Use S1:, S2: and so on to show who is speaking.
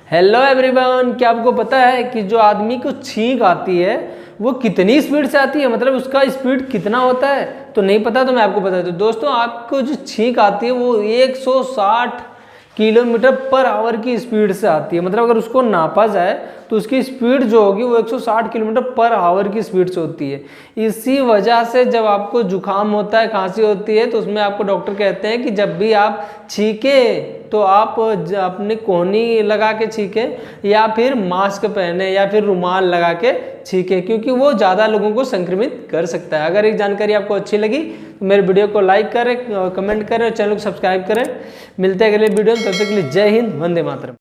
S1: Hello everyone, क्या आपको पता है कि जो आदमी को छींक आती है वो कितनी स्पीड से आती है, मतलब उसका स्पीड कितना होता है? तो नहीं पता तो मैं आपको बता दूं दोस्तों, आपको जो छींक आती है वो 160 किलोमीटर पर आवर की स्पीड से आती है। मतलब अगर उसको नापा जाए तो उसकी स्पीड जो होगी वो 160 किलोमीटर पर आवर की स्पीड से होती है। इसी वजह से जब आपको जुकाम होता है, खांसी होती है, तो उसमें आपको डॉक्टर कहते हैं कि जब भी आप छींके तो आप अपनी कोहनी लगा के छींके या फिर मास्क पहने या फिर रुमाल लगा के छींके, क्योंकि वो ज़्यादा लोगों को संक्रमित कर सकता है। अगर ये जानकारी आपको अच्छी लगी तो मेरे वीडियो को लाइक करें, कमेंट करें और चैनल को सब्सक्राइब करें। मिलते हैं अगले वीडियो में, तब तक के लिए जय हिंद, वंदे मातरम।